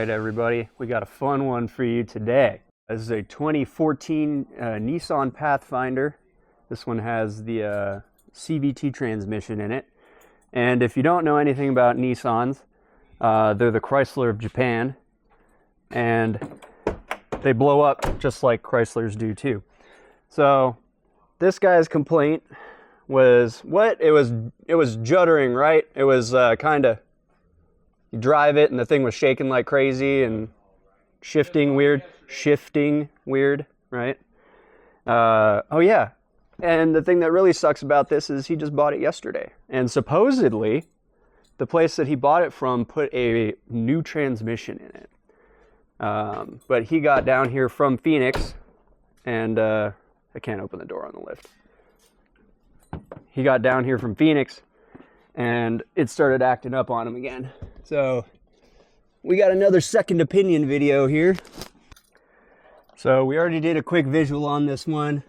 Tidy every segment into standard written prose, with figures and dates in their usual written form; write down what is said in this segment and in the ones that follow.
right, everybody, we got a fun one for you today. This is a 2014 Nissan Pathfinder. This one has the CVT transmission in it. And if you don't know anything about Nissans, they're the Chrysler of Japan. And they blow up just like Chryslers do too. So this guy's complaint was what? It was juddering, right? It was kind of, you drive it and the thing was shaking like crazy and shifting weird, right? Oh yeah. And the thing that really sucks about this is he just bought it yesterday. And supposedly, the place that he bought it from put a new transmission in it. But he got down here from Phoenix, and I can't open the door on the lift. He got down here from Phoenix, and it started acting up on him again. So we got another second opinion video here. So we already did a quick visual on this one.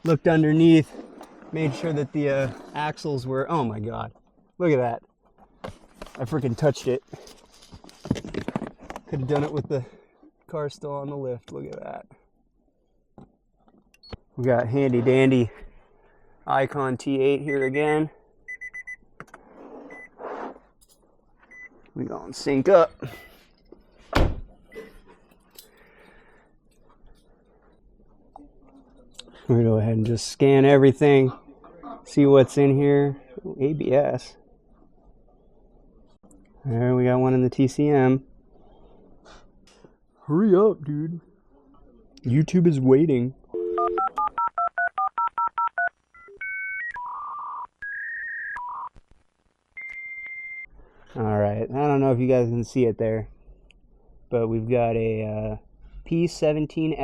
Looked underneath, made sure that the axles were, oh my God, look at that. I freaking touched it. Could have done it with the car still on the lift, look at that. We got handy dandy Icon T8 here again. We gonna sync up. We're gonna go ahead and just scan everything, see what's in here. Ooh, ABS. There, we got one in the TCM. Hurry up, dude. YouTube is waiting. Alright, I don't know if you guys can see it there, but we've got a P1700-00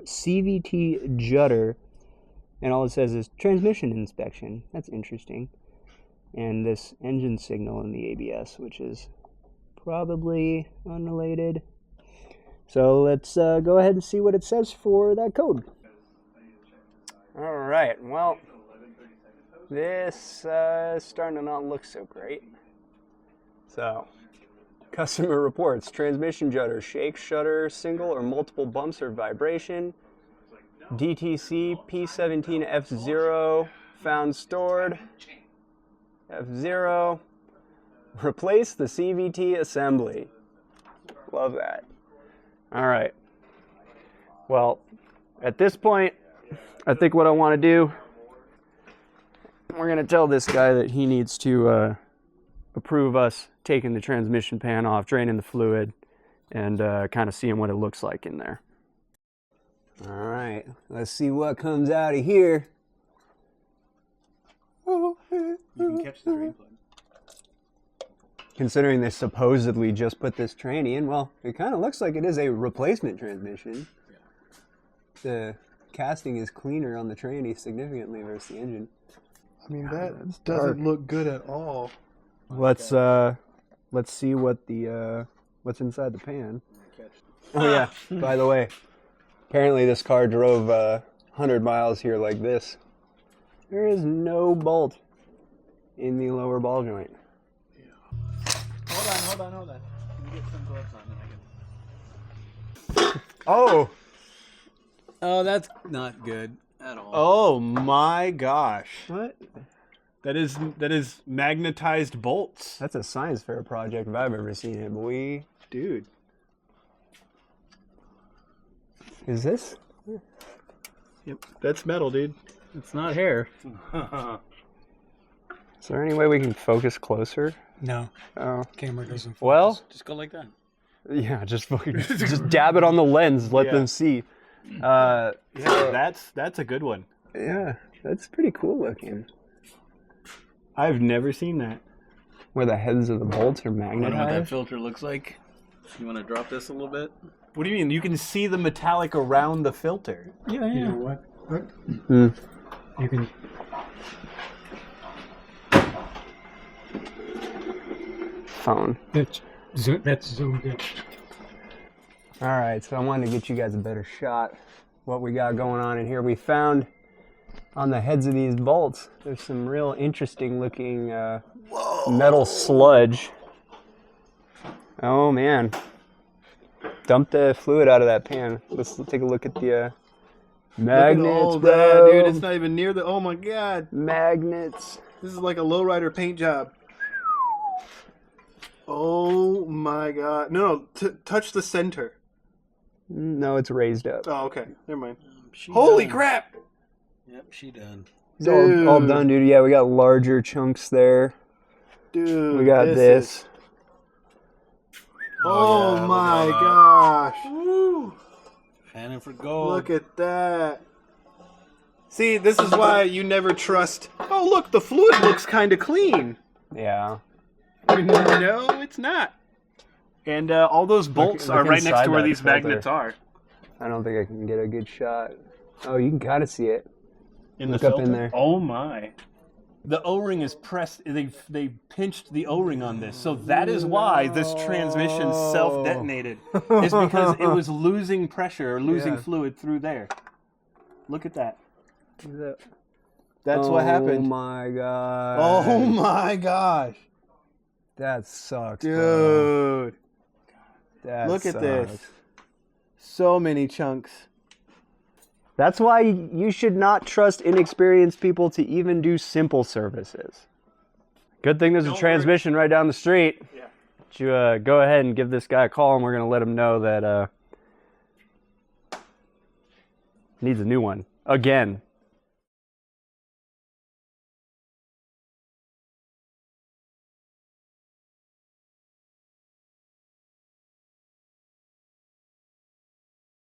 CVT judder, and all it says is transmission inspection. That's interesting. And this engine signal in the ABS, which is probably unrelated. So let's go ahead and see what it says for that code. Alright, well, this is starting to not look so great. So, customer reports, transmission judder, shake, shudder, single or multiple bumps or vibration. DTC P1700 found stored. F0. Replace the CVT assembly. Love that. Alright. Well, at this point, I think what I want to do, we're going to tell this guy that he needs to approve us taking the transmission pan off, draining the fluid, and kind of seeing what it looks like in there. Alright, let's see what comes out of here. You can catch the drain plug. Considering they supposedly just put this tranny in, well, it kind of looks like it is a replacement transmission. Yeah. The casting is cleaner on the tranny significantly versus the engine. I mean, that doesn't look good at all. Let's see what the what's inside the pan. Oh yeah, by the way, apparently this car drove 100 miles here like this. There is no bolt in the lower ball joint. Yeah. Hold on. Let me get some gloves on, then I can... Oh! Oh, that's not good at all. Oh my gosh. What? That is magnetized bolts. That's a science fair project if I've ever seen it, boy. Dude. Is this? Yep. That's metal, dude. It's not hair. Is there any way we can focus closer? No. Oh. Camera doesn't focus. Well, just go like that. Yeah, just fucking just dab it on the lens, let them see. Yeah, that's a good one. Yeah, that's pretty cool looking. I've never seen that. Where the heads of the bolts are I don't know what that magnetized. filter looks like. You want to drop this a little bit? What do you mean? You can see the metallic around the filter. Yeah. You know what? You can. Phone. That's zoomed in. Alright, so I wanted to get you guys a better shot what we got going on in here. We found on the heads of these bolts, there's some real interesting looking metal sludge. Oh man. Dump the fluid out of that pan. Let's take a look at the magnets, Look at all bro. that, dude. It's not even near the. Oh my god. Magnets. This is like a lowrider paint job. Oh my god. No, touch the center. No, it's raised up. Oh, okay. Never mind. She Holy done. crap! Yep, she done. It's all done, dude. Yeah, we got larger chunks there. Dude, We got this. Oh yeah, my look at gosh. Woo! Fanning for gold. Look at that. See, this is why you never trust. Oh, look, the fluid looks kind of clean. Yeah. No, it's not. And all those bolts look are right next inside to where that these filter. magnets are. I don't think I can get a good shot. Oh, you can kind of see it. In Look the up filter? in there. Oh my. The O-ring is pressed. They pinched the O-ring on this, so that is why this transmission self-detonated. Is because it was losing pressure or losing Yeah. fluid through there. Look at that. That's what Oh happened. my god. Oh my gosh. That sucks, bro. Dude. That Look at sucks. this. So many chunks. That's why you should not trust inexperienced people to even do simple services. Good thing there's a transmission right down the street. Yeah. But you go ahead and give this guy a call, and we're going to let him know that needs a new one. Again.